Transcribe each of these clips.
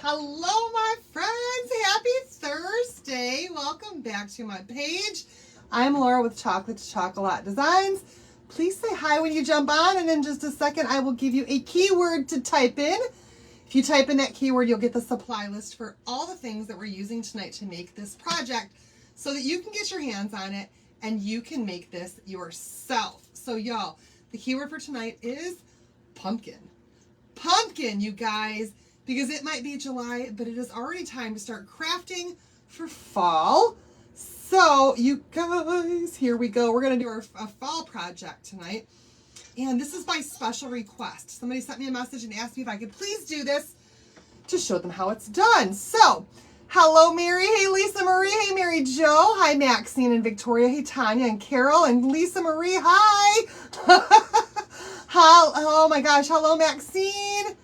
Hello, my friends. Happy Thursday. Welcome back to my page. I'm Laura with Chocolate to Chocolate Designs. Please say hi when you jump on, and in just a second, I will give you a keyword to type in. If you type in that keyword, you'll get the supply list for all the things that we're using tonight to make this project so that you can get your hands on it and you can make this yourself. So y'all, the keyword for tonight is pumpkin. Pumpkin, you guys, because it might be July, but it is already time to start crafting for fall. So you guys, here we go. We're going to do a fall project tonight. And this is by special request. Somebody sent me a message and asked me if I could please do this to show them how it's done. So, hello, Mary. Hey, Lisa Marie. Hey, Mary Jo. Hi, Maxine and Victoria. Hey, Tanya and Carol and Lisa Marie. Hi. Oh my gosh. Hello, Maxine.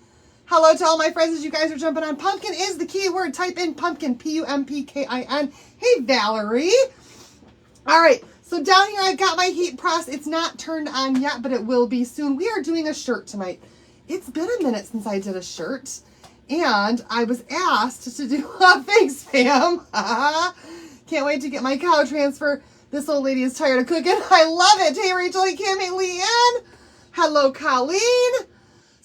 Hello to all my friends as you guys are jumping on. Pumpkin is the keyword. Type in pumpkin, Pumpkin. Hey, Valerie. All right. So down here, I've got my heat press. It's not turned on yet, but it will be soon. We are doing a shirt tonight. It's been a minute since I did a shirt, and I was asked to do thanks, fam. Can't wait to get my cow transfer. This old lady is tired of cooking. I love it. Hey, Rachel. Hey, Kim. Hey, Leanne. Hello, Colleen.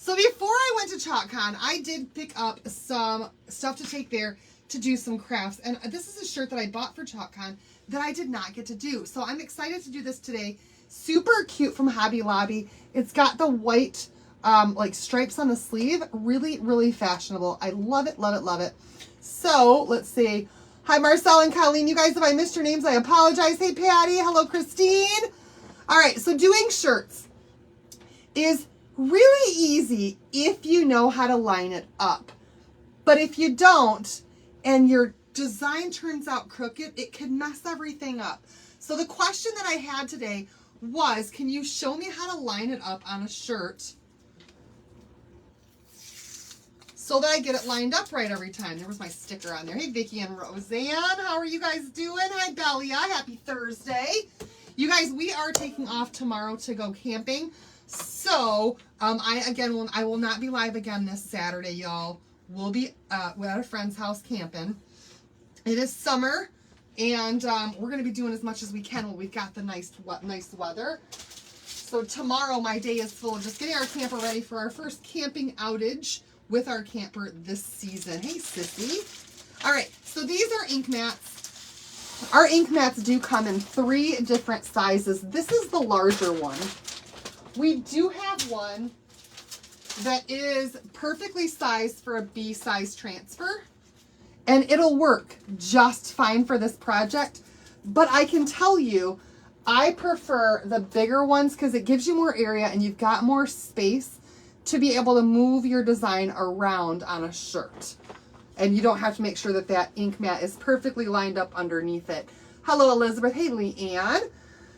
So before I went to ChalkCon, I did pick up some stuff to take there to do some crafts. And this is a shirt that I bought for ChalkCon that I did not get to do. So I'm excited to do this today. Super cute from Hobby Lobby. It's got the white like stripes on the sleeve. Really, really fashionable. I love it, love it, love it. So let's see. Hi, Marcel and Colleen. You guys, if I missed your names, I apologize. Hey, Patty. Hello, Christine. All right, so doing shirts is really easy if you know how to line it up. But if you don't, and your design turns out crooked, it could mess everything up. So the question that I had today was, can you show me how to line it up on a shirt so that I get it lined up right every time? There was my sticker on there. Hey, Vicki and Roseanne, how are you guys doing? Hi, Belia. Happy Thursday. You guys, we are taking off tomorrow to go camping. So, I will not be live again this Saturday, y'all. We'll be at a friend's house camping. It is summer, and we're going to be doing as much as we can while we've got the nice weather. So tomorrow, my day is full of just getting our camper ready for our first camping outage with our camper this season. Hey, sissy. All right, so these are ink mats. Our ink mats do come in 3 different sizes. This is the larger one. We do have one that is perfectly sized for a B-size transfer, and it'll work just fine for this project. But I can tell you, I prefer the bigger ones because it gives you more area and you've got more space to be able to move your design around on a shirt. And you don't have to make sure that that ink mat is perfectly lined up underneath it. Hello, Elizabeth. Hey, Leanne.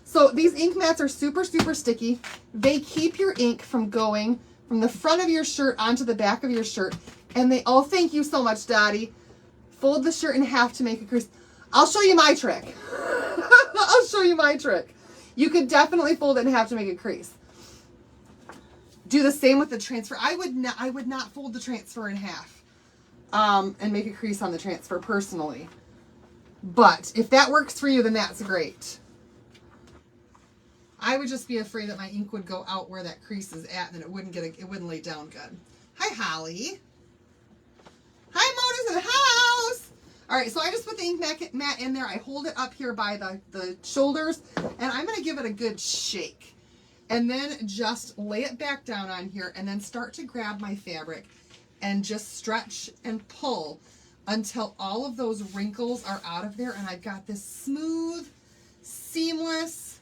So these ink mats are super, super sticky. They keep your ink from going from the front of your shirt onto the back of your shirt. And they, oh, thank you so much, Daddy. Fold the shirt in half to make a crease. I'll show you my trick. I'll show you my trick. You could definitely fold it in half to make a crease. Do the same with the transfer. I would not fold the transfer in half and make a crease on the transfer personally. But if that works for you, then that's great. I would just be afraid that my ink would go out where that crease is at, and then it wouldn't lay down good. Hi, Holly. Hi, Mona's in the house. All right, so I just put the ink mat in there. I hold it up here by the shoulders, and I'm going to give it a good shake. And then just lay it back down on here, and then start to grab my fabric and just stretch and pull until all of those wrinkles are out of there, and I've got this smooth, seamless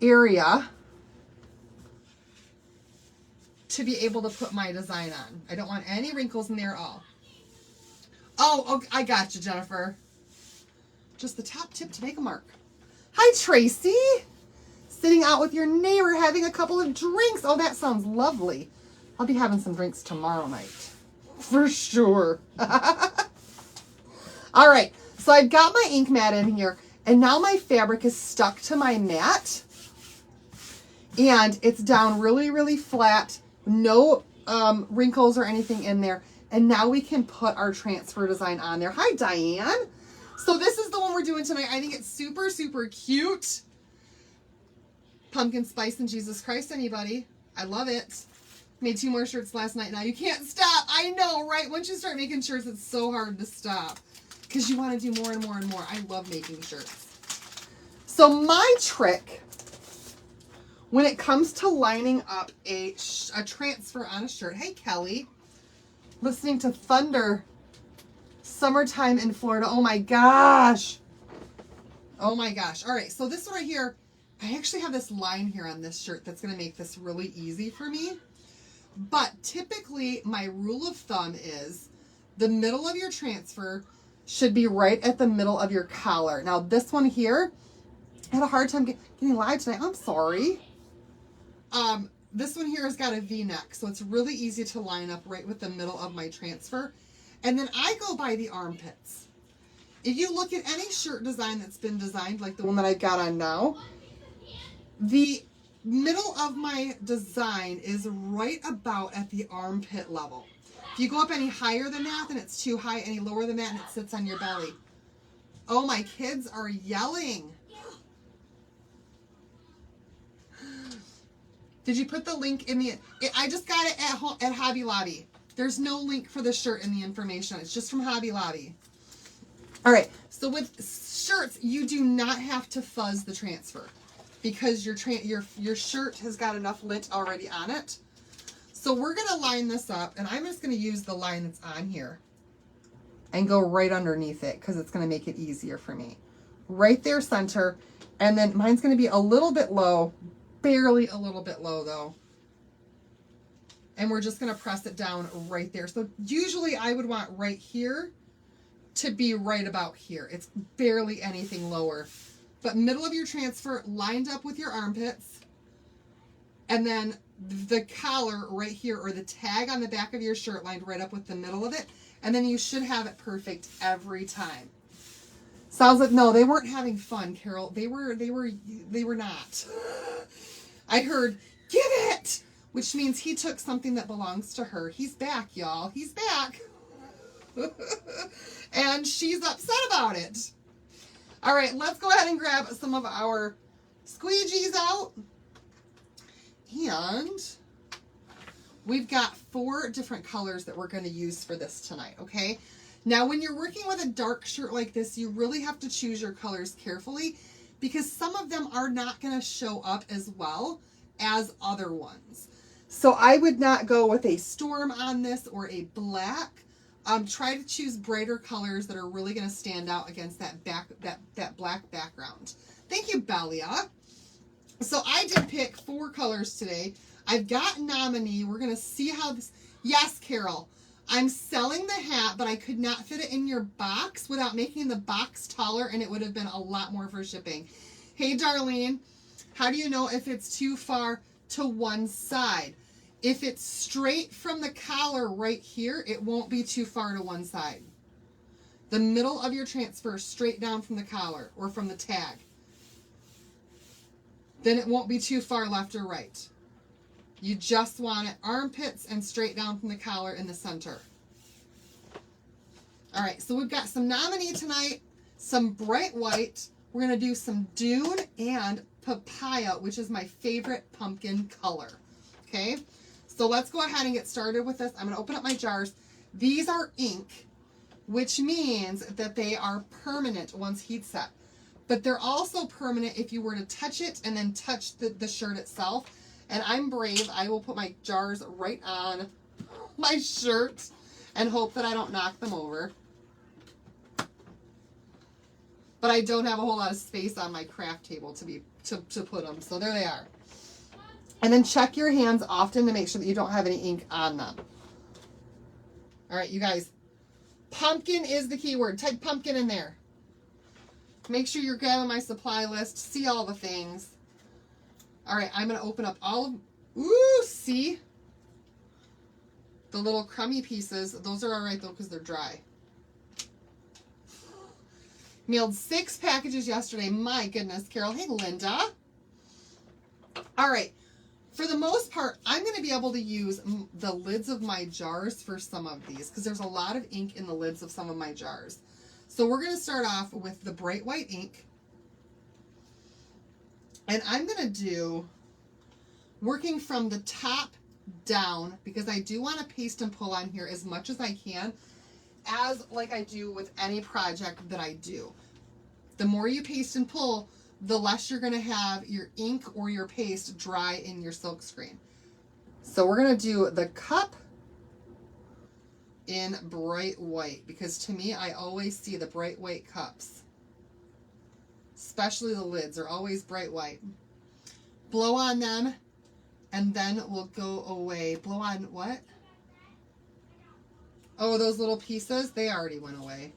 area to be able to put my design on. I don't want any wrinkles in there at all. Oh, I got you, Jennifer. Just the top tip to make a mark. Hi, Tracy. Sitting out with your neighbor having a couple of drinks. Oh, that sounds lovely. I'll be having some drinks tomorrow night. For sure. All right, so I've got my ink mat in here, and now my fabric is stuck to my mat. And it's down really, really flat. No wrinkles or anything in there. And now we can put our transfer design on there. Hi, Diane. So this is the one we're doing tonight. I think it's super, super cute. Pumpkin Spice and Jesus Christ, anybody? I love it. Made 2 more shirts last night. Now you can't stop. I know, right? Once you start making shirts, it's so hard to stop because you want to do more and more and more. I love making shirts. So my trick when it comes to lining up a transfer on a shirt. Hey, Kelly. Listening to Thunder. Summertime in Florida. Oh my gosh. Oh my gosh. All right. So this one right here, I actually have this line here on this shirt that's going to make this really easy for me. But typically my rule of thumb is the middle of your transfer should be right at the middle of your collar. Now this one here, I had a hard time getting live tonight. I'm sorry. This one here has got a V-neck, so it's really easy to line up right with the middle of my transfer. And then I go by the armpits. If you look at any shirt design that's been designed, like the one that I got on now, the middle of my design is right about at the armpit level. If you go up any higher than that, then it's too high. Any lower than that, and it sits on your belly. Oh, my kids are yelling. Did you put the link in the... I just got it at Hobby Lobby. There's no link for the shirt in the information. It's just from Hobby Lobby. All right. So with shirts, you do not have to fuzz the transfer because your shirt has got enough lint already on it. So we're going to line this up, and I'm just going to use the line that's on here and go right underneath it because it's going to make it easier for me. Right there, center. And then mine's going to be a little bit low. Barely a little bit low though. And we're just going to press it down right there. So usually I would want right here to be right about here. It's barely anything lower. But middle of your transfer lined up with your armpits. And then the collar right here, or the tag on the back of your shirt lined right up with the middle of it. And then you should have it perfect every time. Sounds like, no, they weren't having fun, Carol. They were not. I heard, give it, which means he took something that belongs to her. He's back, y'all. He's back. And she's upset about it. All right, let's go ahead and grab some of our squeegees out. And we've got 4 different colors that we're going to use for this tonight, okay? Now, when you're working with a dark shirt like this, you really have to choose your colors carefully because some of them are not going to show up as well as other ones. So I would not go with a storm on this or a black. Try to choose brighter colors that are really going to stand out against that black background. Thank you, Belia. So I did pick 4 colors today. I've got nominee. We're going to see how this... Yes, Carol. I'm selling the hat, but I could not fit it in your box without making the box taller, and it would have been a lot more for shipping. Hey, Darlene, how do you know if it's too far to one side? If it's straight from the collar right here, it won't be too far to one side. The middle of your transfer straight down from the collar or from the tag. Then it won't be too far left or right. You just want it armpits and straight down from the collar in the center. All right, so we've got some nominee tonight, some bright white. We're going to do some dune and papaya, which is my favorite pumpkin color. Okay, so let's go ahead and get started with this. I'm going to open up my jars. These are ink, which means that they are permanent once heat set. But they're also permanent if you were to touch it and then touch the shirt itself. And I'm brave. I will put my jars right on my shirt and hope that I don't knock them over. But I don't have a whole lot of space on my craft table to put them. So there they are. And then check your hands often to make sure that you don't have any ink on them. All right, you guys. Pumpkin is the key word. Type pumpkin in there. Make sure you're grabbing my supply list. See all the things. All right, I'm going to open up all of... Ooh, see? The little crummy pieces. Those are all right, though, because they're dry. Mailed 6 packages yesterday. My goodness, Carol. Hey, Linda. All right. For the most part, I'm going to be able to use the lids of my jars for some of these because there's a lot of ink in the lids of some of my jars. So we're going to start off with the bright white ink. And I'm going to do, working from the top down, because I do want to paste and pull on here as much as I can, as like I do with any project that I do. The more you paste and pull, the less you're going to have your ink or your paste dry in your silk screen. So we're going to do the cup in bright white, because to me, I always see the bright white cups, especially the lids are always bright white. Blow on them, and then we'll go away. Blow on what? Oh, those little pieces, they already went away.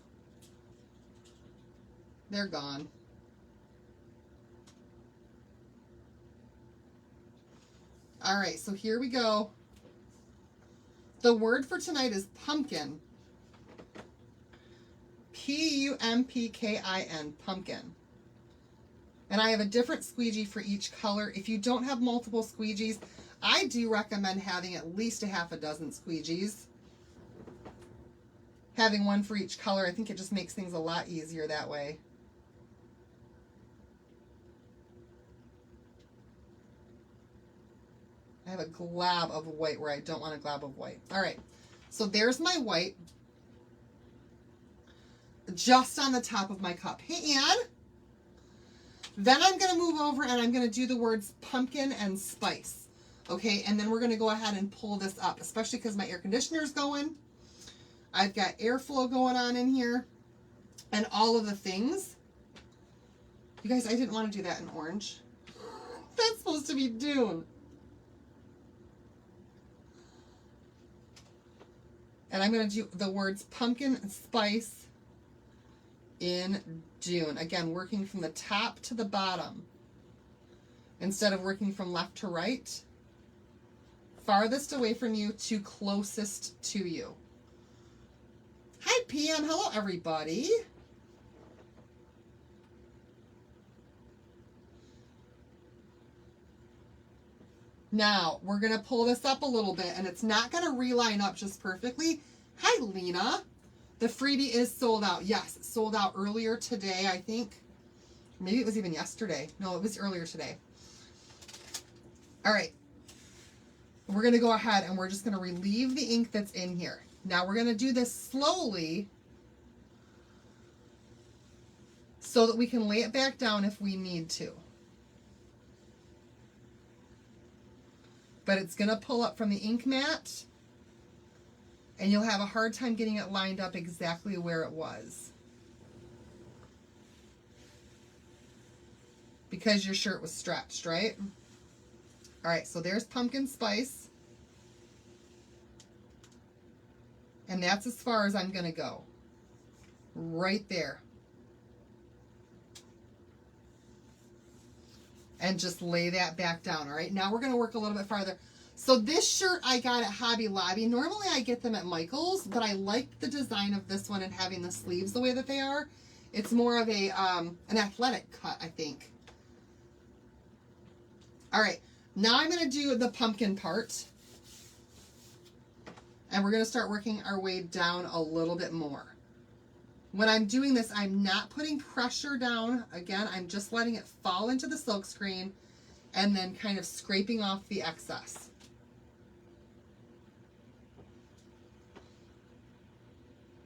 They're gone. All right, so here we go. The word for tonight is pumpkin. P-U-M-P-K-I-N, pumpkin. And I have a different squeegee for each color. If you don't have multiple squeegees, I do recommend having at least a half a dozen squeegees. Having one for each color, I think it just makes things a lot easier that way. I have a glob of white where I don't want a glob of white. All right, so there's my white. Just on the top of my cup. Hey, Ann. Then I'm going to move over and I'm going to do the words pumpkin and spice. Okay, and then we're going to go ahead and pull this up, especially because my air conditioner is going. I've got airflow going on in here and all of the things. You guys, I didn't want to do that in orange. That's supposed to be Dune. And I'm going to do the words pumpkin and spice in Dune. Again, working from the top to the bottom instead of working from left to right. Farthest away from you to closest to you. Hi, PM. Hello, everybody. Now, we're going to pull this up a little bit, and it's not going to reline up just perfectly. Hi, Lena. The freebie is sold out. Yes, sold out earlier today, I think. Maybe it was even yesterday. No, it was earlier today. All right. We're going to go ahead and we're just going to relieve the ink that's in here. Now we're going to do this slowly so that we can lay it back down if we need to. But it's going to pull up from the ink mat, and you'll have a hard time getting it lined up exactly where it was, because your shirt was stretched, right? All right, so there's pumpkin spice. And that's as far as I'm going to go. Right there. And just lay that back down, all right? Now we're going to work a little bit farther. So this shirt I got at Hobby Lobby. Normally I get them at Michael's, but I like the design of this one and having the sleeves the way that they are. It's more of a an athletic cut, I think. All right, now I'm going to do the pumpkin part. And we're going to start working our way down a little bit more. When I'm doing this, I'm not putting pressure down. Again, I'm just letting it fall into the silk screen and then kind of scraping off the excess.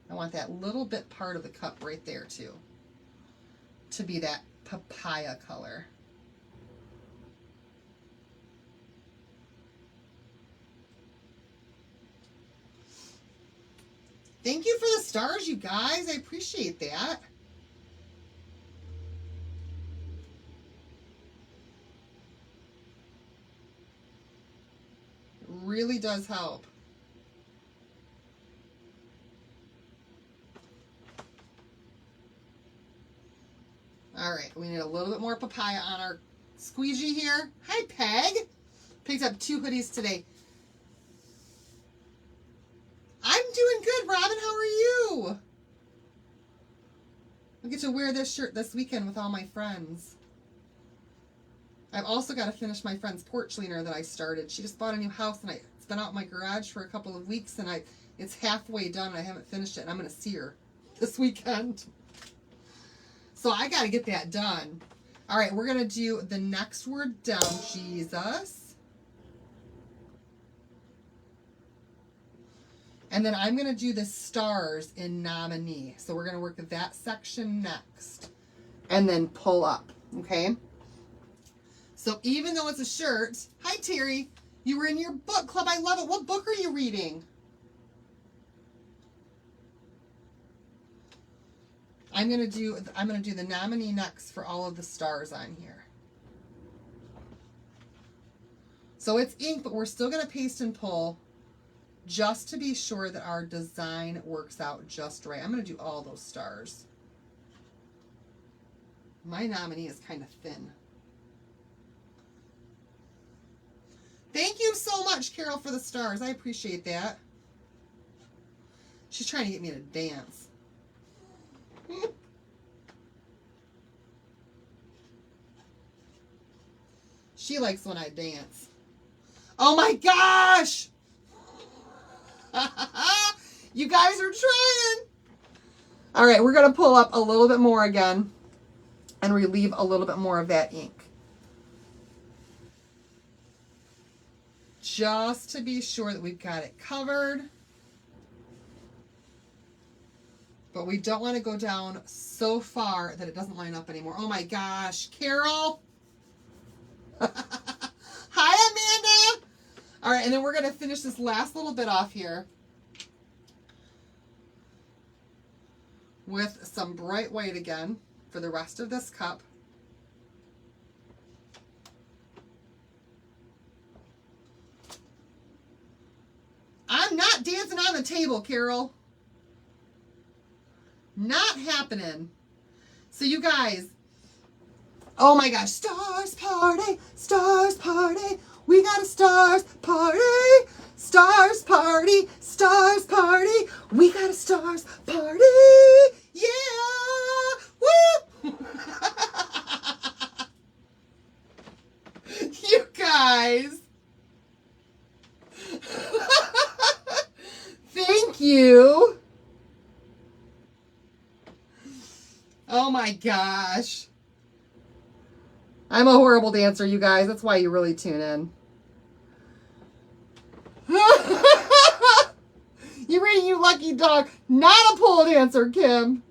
I want that little bit part of the cup right there too, to be that papaya color. Thank you for the stars, you guys. I appreciate that. It really does help. All right, we need a little bit more papaya on our squeegee here. Hi, Peg. Picked up 2 hoodies today. I'm doing good, Robin. How are you? I get to wear this shirt this weekend with all my friends. I've also got to finish my friend's porch cleaner that I started. She just bought a new house, and it's been out in my garage for a couple of weeks, and it's halfway done, and I haven't finished it, and I'm going to see her this weekend. So I got to get that done. All right, we're going to do the next word down, Jesus. And then I'm going to do the stars in nominee. So we're going to work that section next. And then pull up, okay? So even though it's a shirt, hi Terry, you were in your book club. I love it. What book are you reading? I'm gonna do the nominee next for all of the stars on here. So it's ink, but we're still gonna paste and pull just to be sure that our design works out just right. I'm gonna do all those stars. My nominee is kind of thin. Thank you so much, Carol, for the stars. I appreciate that. She's trying to get me to dance. She likes when I dance. Oh my gosh! You guys are trying. All right, we're going to pull up a little bit more again and relieve a little bit more of that ink. Just to be sure that we've got it covered. But we don't want to go down so far that it doesn't line up anymore. Oh my gosh, Carol. Hi, Amanda. All right, and then we're going to finish this last little bit off here with some bright white again for the rest of this cup. I'm not dancing on the table, Carol. Not happening. So you guys, oh my gosh, stars party, we got a stars party, we got a stars party, yeah, woo! You guys, thank you. Oh my gosh. I'm a horrible dancer, you guys. That's why you really tune in. You reading, you lucky dog. Not a pole dancer, Kim.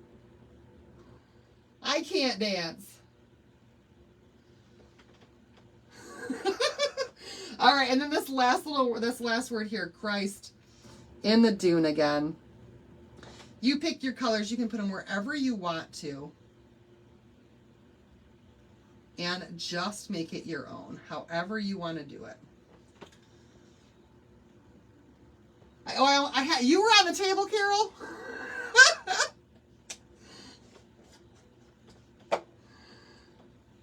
I can't dance. All right, and then this last word here, Christ in the dune again. You pick your colors. You can put them wherever you want to. And just make it your own, however you want to do it. You were on the table, Carol?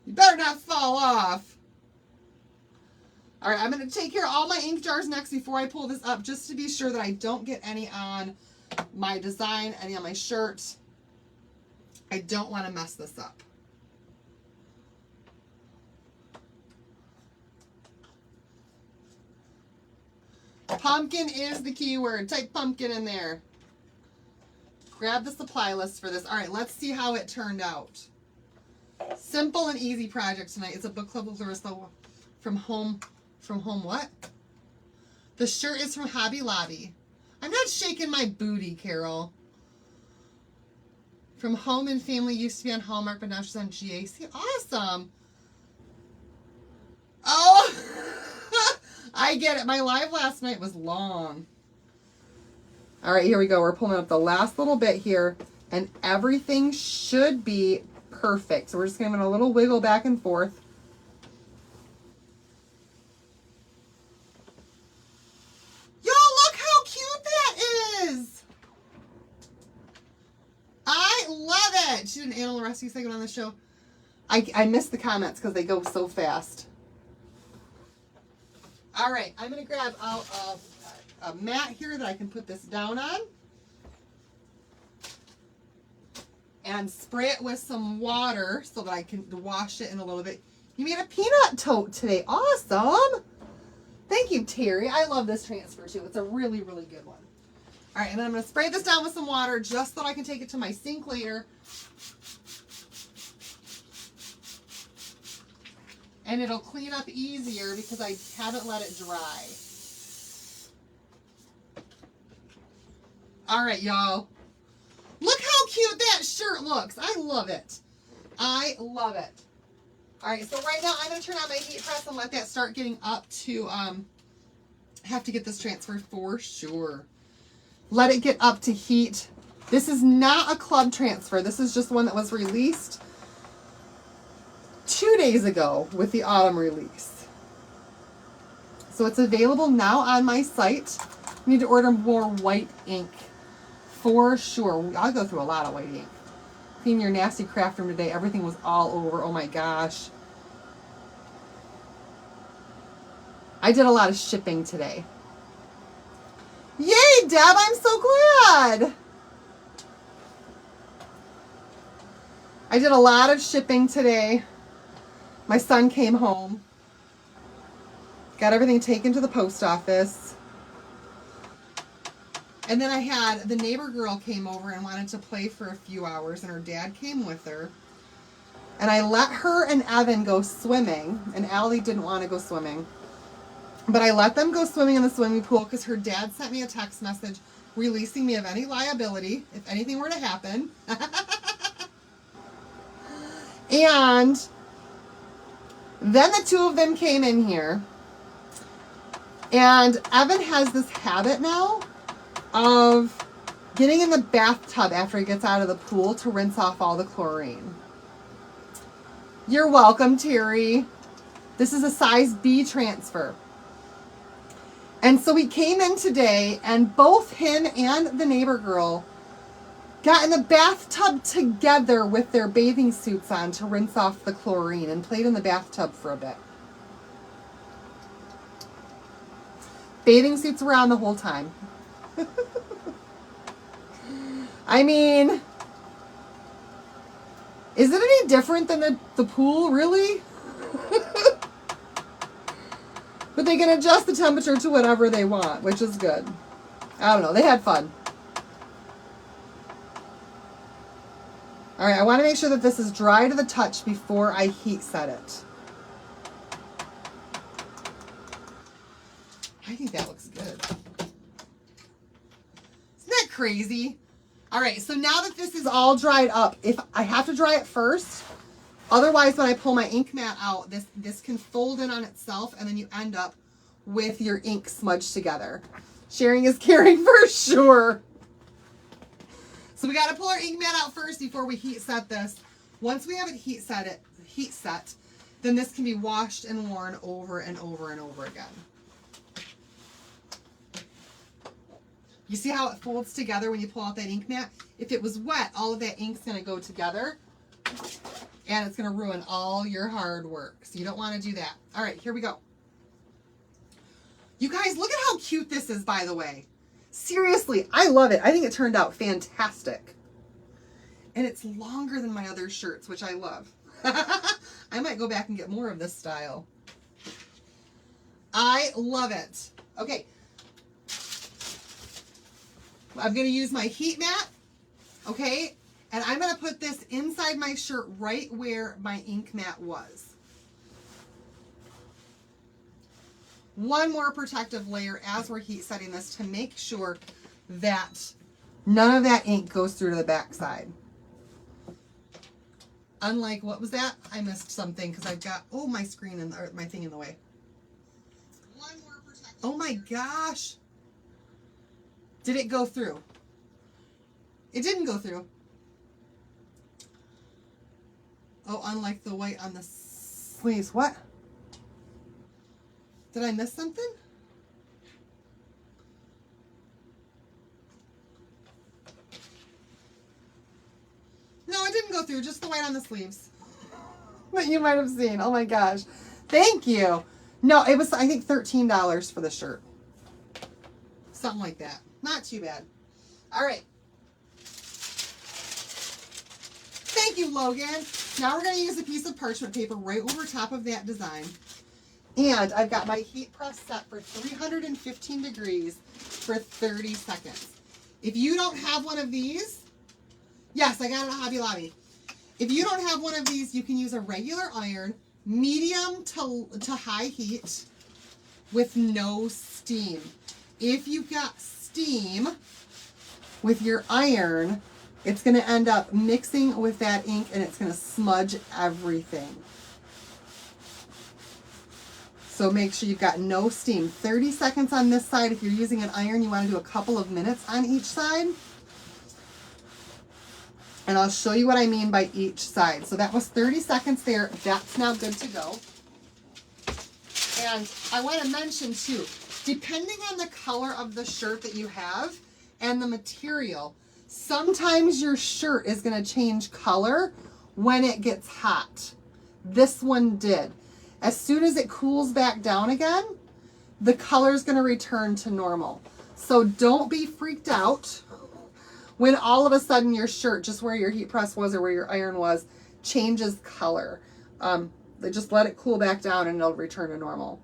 You better not fall off. All right, I'm going to take care of all my ink jars next before I pull this up, just to be sure that I don't get any on my design, any on my shirt. I don't want to mess this up. Pumpkin is the key word. Type pumpkin in there. Grab the supply list for this. All right, let's see how it turned out. Simple and easy project tonight. It's a book club with Larissa from home what? The shirt is from Hobby Lobby. I'm not shaking my booty, Carol. From Home and Family, used to be on Hallmark, but now she's on GAC. Awesome. Oh, I get it. My live last night was long. All right, here we go. We're pulling up the last little bit here, and everything should be perfect. So we're just giving a little wiggle back and forth. Yo, look how cute that is. I love it. She did an animal rescue segment on the show. I missed the comments because they go so fast. All right, I'm going to grab out a mat here that I can put this down on. And spray it with some water so that I can wash it in a little bit. You made a peanut tote today. Awesome. Thank you, Terry. I love this transfer too. It's a really, really good one. All right, and then I'm going to spray this down with some water just so I can take it to my sink later. And it'll clean up easier because I haven't let it dry. All right, y'all. Look how cute that shirt looks. I love it. I love it. All right, so right now I'm going to turn on my heat press and let that start getting up to, have to get this transferred for sure. Let it get up to heat. This is not a club transfer. This is just one that was released 2 days ago with the autumn release. So it's available now on my site. You need to order more white ink for sure. I'll go through a lot of white ink. Clean your nasty craft room today. Everything was all over. Oh my gosh. I did a lot of shipping today. Yay, Deb, I'm so glad. I did a lot of shipping today. My son came home. Got everything taken to the post office. And then I had the neighbor girl came over and wanted to play for a few hours, and her dad came with her. And I let her and Evan go swimming, and Allie didn't want to go swimming. But I let them go swimming in the swimming pool because her dad sent me a text message releasing me of any liability if anything were to happen. And then the two of them came in here. And Evan has this habit now of getting in the bathtub after he gets out of the pool to rinse off all the chlorine. You're welcome, Terry. This is a size B transfer. And so he came in today, and both him and the neighbor girl got in the bathtub together with their bathing suits on to rinse off the chlorine and played in the bathtub for a bit. Bathing suits were on the whole time. I mean, is it any different than the pool, really? But they can adjust the temperature to whatever they want, which is good. I don't know. They had fun. All right, I want to make sure that this is dry to the touch before I heat set it. I think that looks good. Isn't that crazy? All right, so now that this is all dried up, if I have to dry it first, otherwise when I pull my ink mat out, this can fold in on itself, and then you end up with your ink smudged together. Sharing is caring for sure. So we got to pull our ink mat out first before we heat set this. Once we have it heat set, then this can be washed and worn over and over and over again. You see how it folds together when you pull out that ink mat? If it was wet, all of that ink's going to go together, and it's going to ruin all your hard work. So you don't want to do that. All right, here we go. You guys, look at how cute this is, by the way. Seriously, I love it. I think it turned out fantastic. And it's longer than my other shirts, which I love. I might go back and get more of this style. I love it. Okay. I'm going to use my heat mat. Okay. And I'm going to put this inside my shirt right where my ink mat was. One more protective layer as we're heat setting this to make sure that none of that ink goes through to the back side. Unlike, what was that? I missed something because I've got, my screen and my thing in the way. One more protective layer. Oh my gosh. Did it go through? It didn't go through. Oh, unlike the white on the sleeves. What? Did I miss something? No, it didn't go through. Just the white on the sleeves. That you might have seen. Oh my gosh. Thank you. No, it was, I think, $13 for the shirt. Something like that. Not too bad. All right. Thank you, Logan. Now we're going to use a piece of parchment paper right over top of that design. And I've got my heat press set for 315 degrees for 30 seconds. If you don't have one of these, yes, I got it at Hobby Lobby. If you don't have one of these, you can use a regular iron, medium to high heat with no steam. If you've got steam with your iron, it's going to end up mixing with that ink and it's going to smudge everything. So make sure you've got no steam. 30 seconds on this side. If you're using an iron, you want to do a couple of minutes on each side. And I'll show you what I mean by each side. So that was 30 seconds there. That's now good to go. And I want to mention too, depending on the color of the shirt that you have and the material, sometimes your shirt is going to change color when it gets hot. This one did. As soon as it cools back down again, the color is going to return to normal. So don't be freaked out when all of a sudden your shirt, just where your heat press was or where your iron was, changes color. Just let it cool back down and it'll return to normal.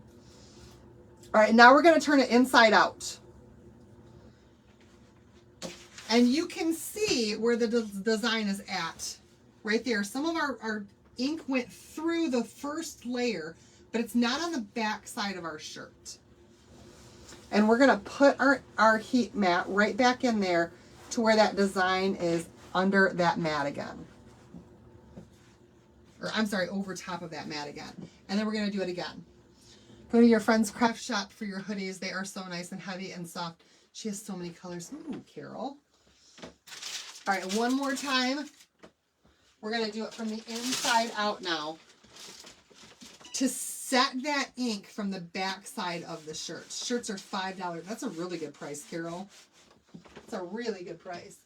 All right, now we're going to turn it inside out. And you can see where the design is at right there. Some of our ink went through the first layer, but it's not on the back side of our shirt. And we're going to put our heat mat right back in there to where that design is under that mat again. Or I'm sorry, over top of that mat again. And then we're going to do it again. Go to your friend's craft shop for your hoodies. They are so nice and heavy and soft. She has so many colors. Ooh, Carol. All right, one more time. We're going to do it from the inside out now to set that ink from the back side of the shirt. Shirts are $5. That's a really good price, Carol. It's a really good price.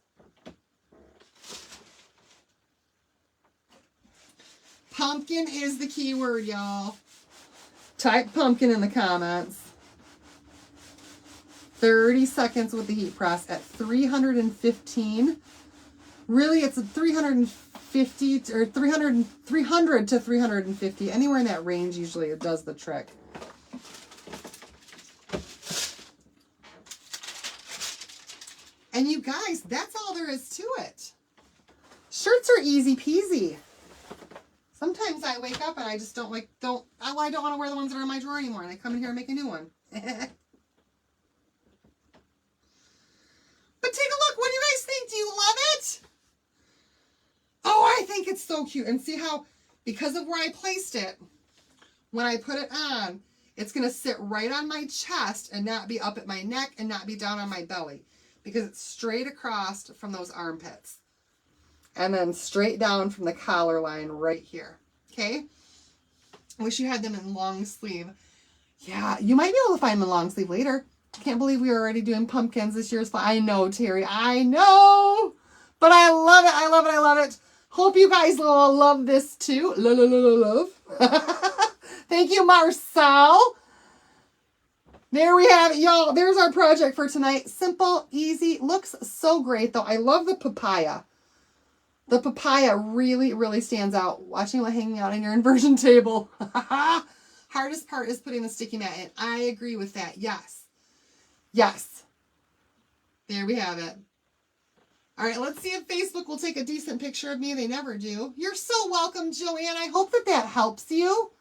Pumpkin is the key word, y'all. Type pumpkin in the comments. 30 seconds with the heat press at 315. Really, it's a 350 or 300 to 350. Anywhere in that range, usually it does the trick. And you guys, that's all there is to it. Shirts are easy peasy. Sometimes I wake up and I just I don't want to wear the ones that are in my drawer anymore. And I come in here and make a new one. But take a look. What do you guys think? Do you love it? Oh, I think it's so cute. And see how, because of where I placed it, when I put it on, it's going to sit right on my chest and not be up at my neck and not be down on my belly. Because it's straight across from those armpits. And then straight down from the collar line right here. Okay? I wish you had them in long sleeve. Yeah, you might be able to find them in long sleeve later. Can't believe we were already doing pumpkins this year's fall. I know, Terry. I know. But I love it. I love it. I love it. Hope you guys will love this too. Love. Thank you, Marcel. There we have it, y'all. There's our project for tonight. Simple, easy. Looks so great, though. I love the papaya. The papaya really, really stands out. Watching it hanging out on your inversion table. Hardest part is putting the sticky mat in. I agree with that. Yes. Yes. There we have it. All right, let's see if Facebook will take a decent picture of me. They never do. You're so welcome, Joanne. I hope that helps you.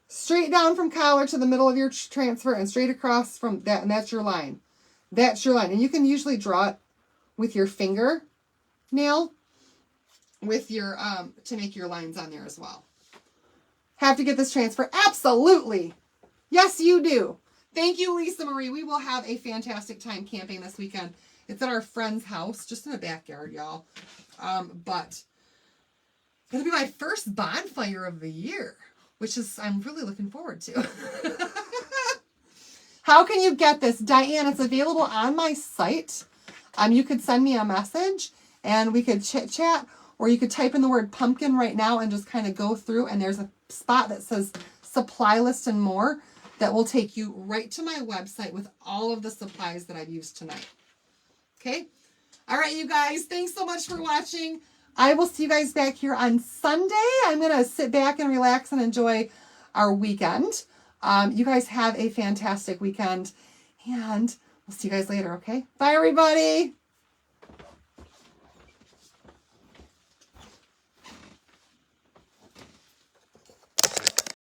Straight down from collar to the middle of your transfer and straight across from that, and that's your line. That's your line. And you can usually draw it with your finger nail with your to make your lines on there as well. Have to get this transfer? Absolutely. Yes, you do. Thank you, Lisa Marie. We will have a fantastic time camping this weekend. It's at our friend's house, just in the backyard, y'all. But it'll be my first bonfire of the year, which is I'm really looking forward to. How can you get this? Diane, it's available on my site. You could send me a message and we could chit-chat, or you could type in the word pumpkin right now and just kind of go through, and there's a spot that says supply list and more that will take you right to my website with all of the supplies that I've used tonight. Okay? All right, you guys, thanks so much for watching. I will see you guys back here on Sunday. I'm going to sit back and relax and enjoy our weekend. You guys have a fantastic weekend, and we'll see you guys later, okay? Bye, everybody.